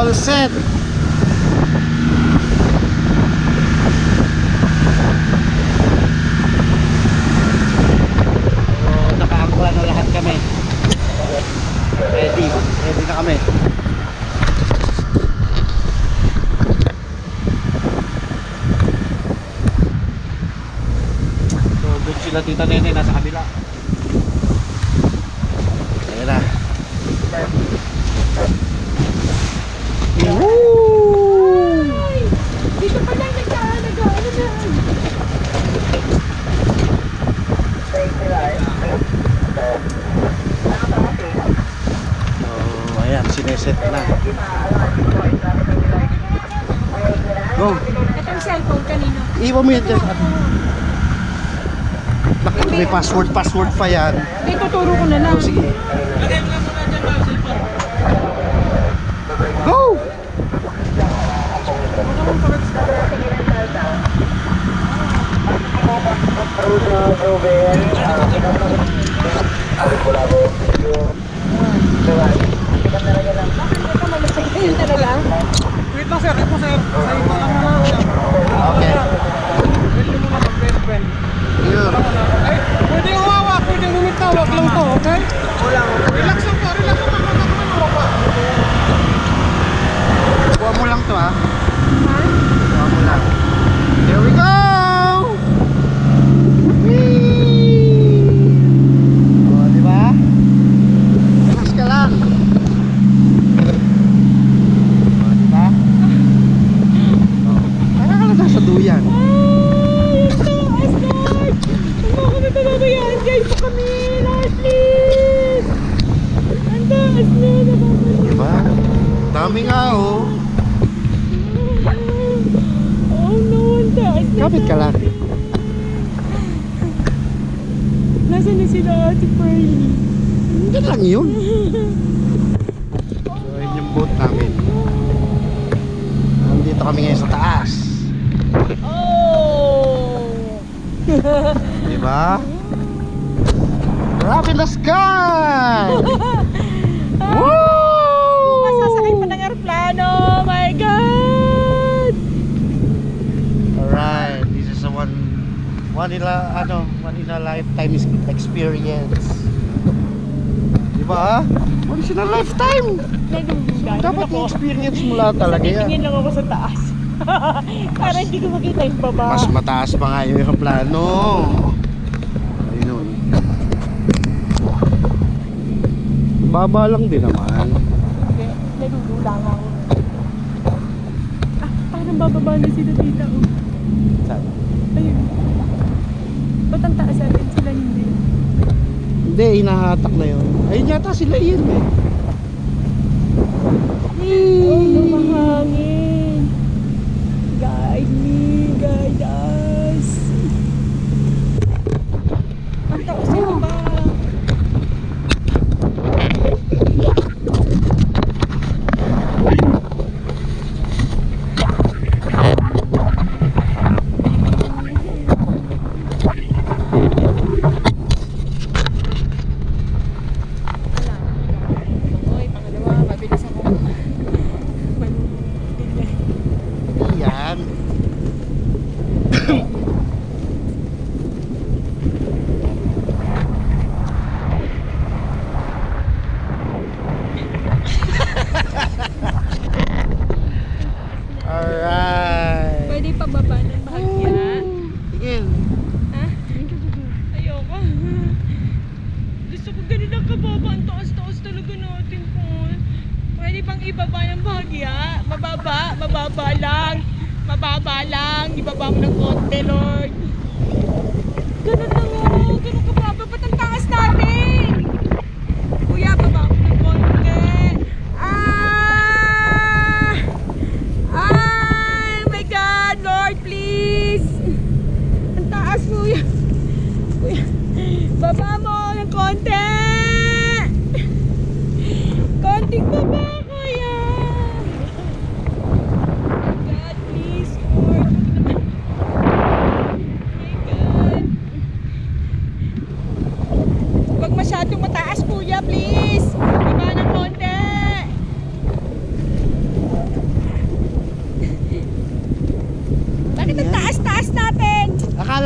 All set. So, nakaangkla na lahat kami. Ready na kami. So, doon sila Tita Nene nasa kabila. Ayan na. Dito pa lang nag-ano na. So, ayan, sineset na. Go. Itong cellphone kanino? Iwan mo yun dyan. May password pa yan. Hindi, tuturo ko na lang. Oh, sige. Go! Ayun talaga? Wait lang sir, ito sir. Sa iba lang naman. Okay. Pwede mo na mag-friend. Yun. Ay, pwede umawak, pwede gumitawag lang to, okay? Relax lang to, relax lang. Kuha mo lang to, ha? Ha? Kuha mo lang. Here we go! Whee! O, diba? Relax ka lang. O, diba? O, para ka lang nasa duyan. Ay, ito! Lord! Huwag mo kami pababayaan, guys! Pa kami! Lord, please! Ang taas na! Nababalaan! Diba? Dami nga, oh. Oh no, ang taas na! Kapit ka lang. Nasaan na sila Ate Pearly? Hindi lang yun. So, yun yung boat namin. Nandito kami ngayon sa taas. Oh! Diba? Up in the sky! Woo! Bukas sasakay pa ng aeroplano! Oh my God! Alright, this is a one in a lifetime experience. Diba? Once in a lifetime! Dapat i-experience mo lahat talaga yan. Tingin lang ako sa taas. Para hindi ko makita yung baba. Mas mataas pa nga yung aeroplano. Ayun. Baba lang din naman. Hindi, nagugulang ako. Parang bababa na sila tita. Oh. Saan? Ayun. Ba't ang taas natin sila hindi? Hindi, hinahatak na yun. Ayun yata sila yun eh. Oh, lumahangin. Guide me, guide us. Ang taas sila ba? Oy, pangalawa, mabilis ako. Yan. Alright. Pwede pababa ng bahagya? Tingin. Ha? Ayoko. Gusto ko ganun ang kababa. Ang taas-taas talaga natin po. Pwede pang ibaba ng bahagya? Mababa, mababa lang. Mababa lang. Ibaba mo ng konti, Lord. Ganun lang o. Ganun kababa. Ba't ang taas natin? Kuya, baba mo ng konti. Ah! Ah! My God, Lord, please. Ang taas, kuya. Kuya, baba mo ng konti. Konting baba, kuya. God, please, Lord. Huwag naman. My God.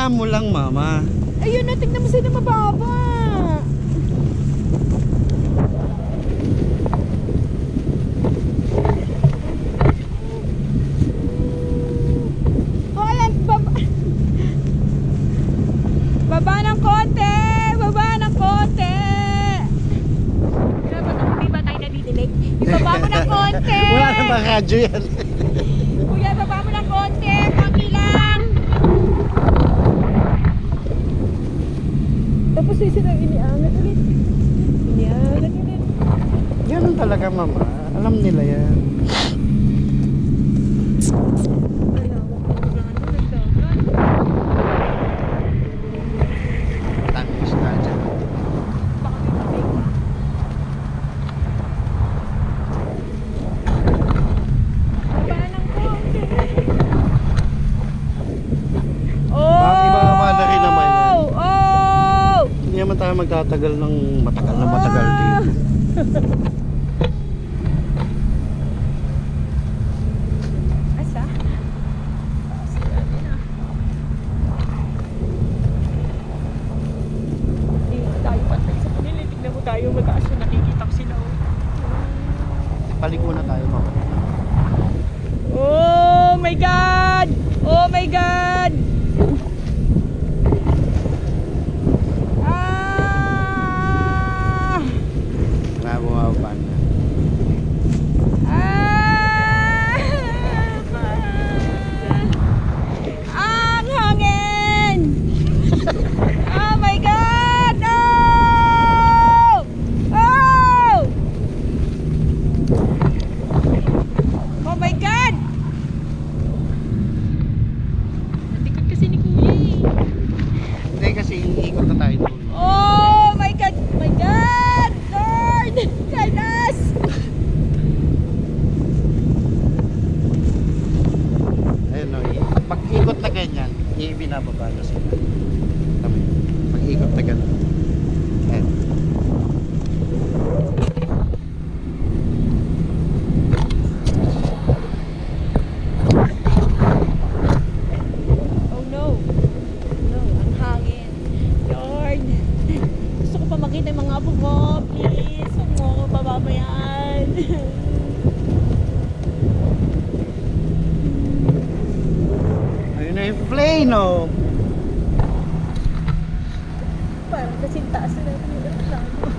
Kala mo lang, mama. Ayun na, tignan mo sila mababa. Oh, ayan, baba. Baba ng konti! Baba ng konti! Hindi ba tayo nadidilig? Ibaba mo ng konti! Wala na ba radyo yan? Kuya, baba mo ng konti! Konti lang! Tapos sila iniangat ulit. Iniangat ulit. Ganun talaga, mama. Alam nila yan. Tamis na dyan. Baba ng konti. Oh! Baka ibababa na rin naman yan. Oh! Hindi naman tayo magtatagal ng matagal na matagal dito. Asa? Hindi tayo pantay sa kanila. Tignan mo tayo mataas na nakikita ko sila. Paliko na tayo, mama. Oh my God! Oh my God! Ah! Bumaba na. Ah! Ang hangin! Oh my God! Oh! Oh! Oh my God! Natikot kasi ni Kuya eh. Hindi kasi iikot na tayo doon. Oh my God! My God! Lord! Guide us! Ayun, no, pag ikot na ganyan, ibinababa na sila. Tama yun. Pag ikot na ganyan. Ayun. Oh no! No, ang hangin. Lord! Gusto ko pa makita yung mga apo ko. Please, huwag mo ako pababayaan. Ayun na yung plane, oh. Parang kasing taas na natin yung reklamo. Oh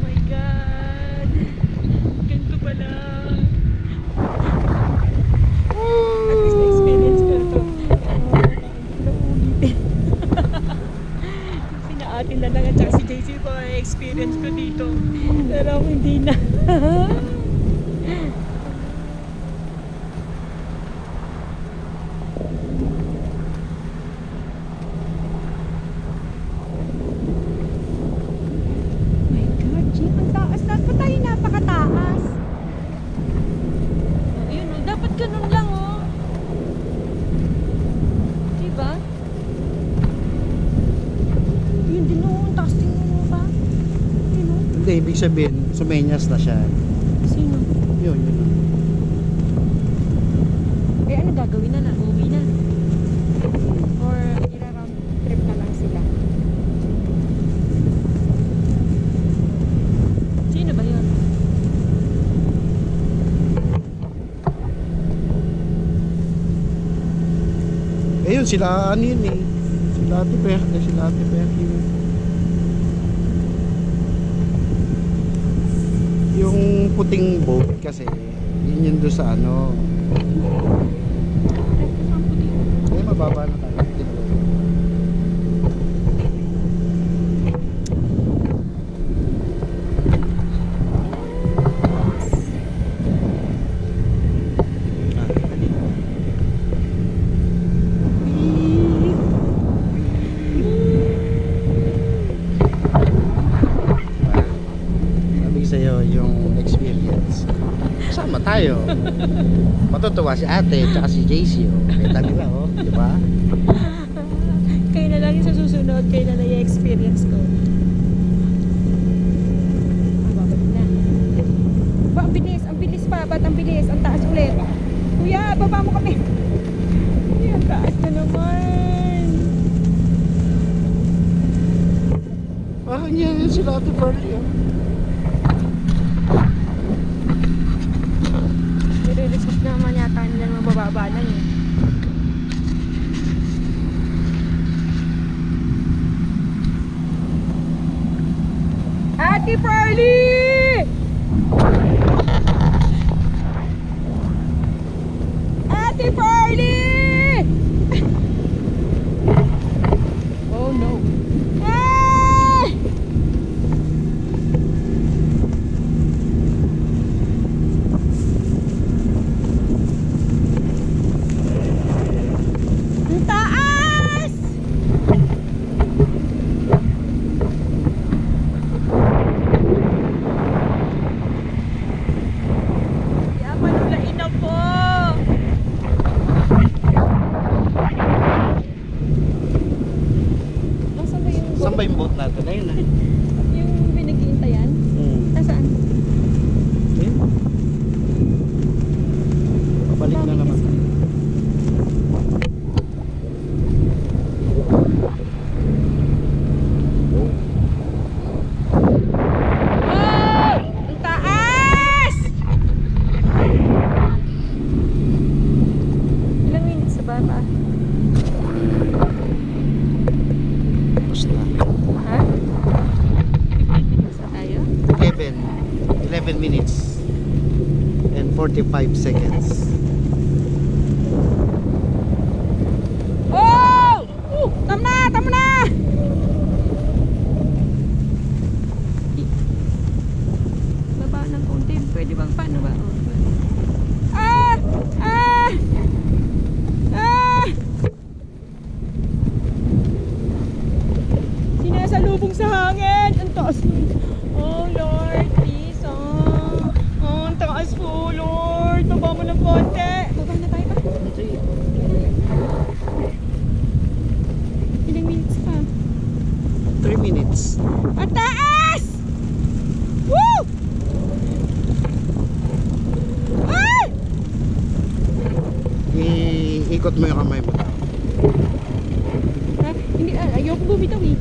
my God! Ganito pala. At least na-experience ko ito. Nauulitin. Sinaatin na lang at saka si JC ko experience ko dito. Pero ako hindi na. My God, Jim, ang taas. Dapat tayo napakataas. Oh, yun, oh, dapat ganun lang, oh. Diba? Yun din, oh. Ang taas din, oh, pa. Yun, oh. Hindi, ibig sabihin, sumenyas na siya. Sino? Yun, yun. Eh, ano gagawin na? Uuwi na? Or ira-round trip na lang sila? Sino ba yun? Eh yun, sila ano yun eh. Sila Ate Perky, sila Ate Perky. Yung puting boat kasi, yun yun doon sa ano. Eh, mababa na tayo. Sabi sa'yo yung experience. Sama tayo. Matutuwa si ate at si JC. Oh. Kita nila, oh. Di ba? Kayo na lang yung sa susunod. Kayo na lang yung experience ko. Babalik na. Ba, ang bilis. Ang bilis pa. Ba't ang bilis? Ang taas ulit. Kuya, baba mo kami. Kuya, ang taas na naman. Unahan niya yan sila Ate Pearlie. Nire-request naman yata nila ng mabababa lang eh. Ate Pearlie! Ate Pearlie! Oh no. Ay! Ang taas! Kaya manulain na po. Nasaan ba yung Saan ba yung boat natin? Ayun na. yung pinag-iintayan? Nasaan? Okay. Pabalik na naman. Oh! Ang taas! Ilang minutes sa baba? Tapos na. Ha? 15 minutes na tayo? 11 minutes and 45 seconds. Oh! Tama na! Tama na! Baba ng konti. Pwede bang paano ba? Ah! Ah! Ah! Sinasalubong sa hangin. Ang taas. Oh Lord, please. Oh, ang taas po, Lord. Baba mo ng konti. Baba na tayo ba? Ilang minutes pa? 3 minutes. Ang taas! Woo! Ay! Iikot mo yung kamay mo. Ha? Hindi, ayoko bumitaw eh.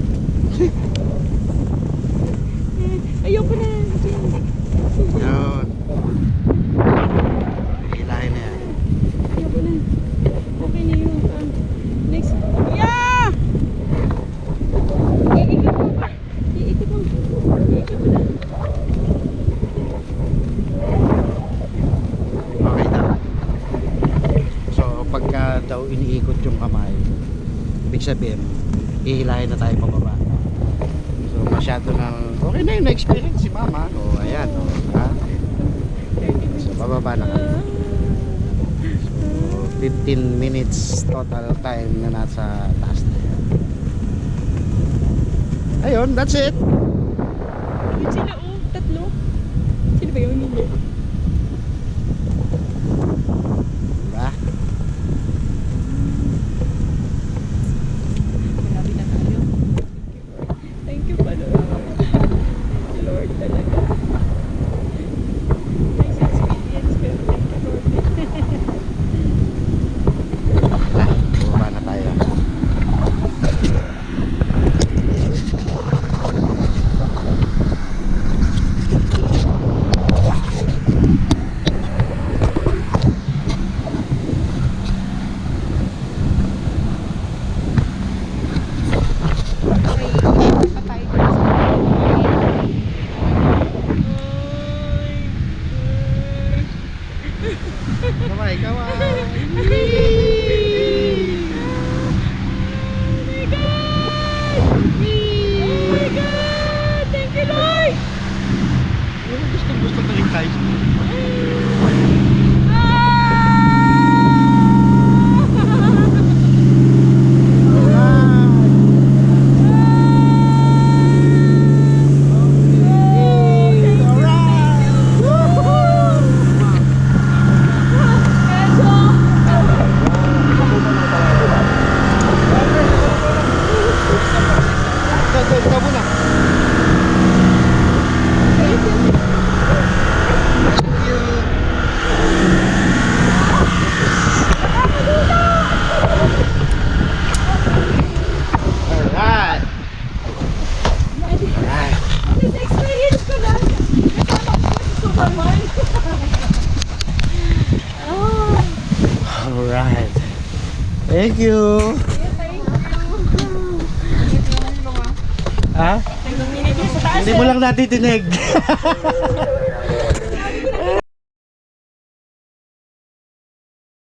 Ayoko na. Yun. Hilahin na yan. Ayoko na. Okay na yun. Next. Yeah! Iikot mo pa. Iikot mo. Iikot mo na. Okay na. So pagka daw iniikot yung kamay, ibig sabihin, ihilahin na tayo pababa. So masyado na, okay na yung na-experience si mama. O ayan, o. Ha? So bababa na kami. So 15 minutes total time na nasa taas na yan. Ayun, that's it. Yun sila oh. Tatlo. Sino ba yun? Hindi. Diba? Grabe na tayo. Thank you pa Lord. Lord talaga. Nice experience pero thank you Lord. Bababa na tayo. Kaway, kaway. Thank you, Lord! Gusto ko rin tayo. Thank you. Ha? Nagminit niya sa taas. Hindi mo lang natitinig.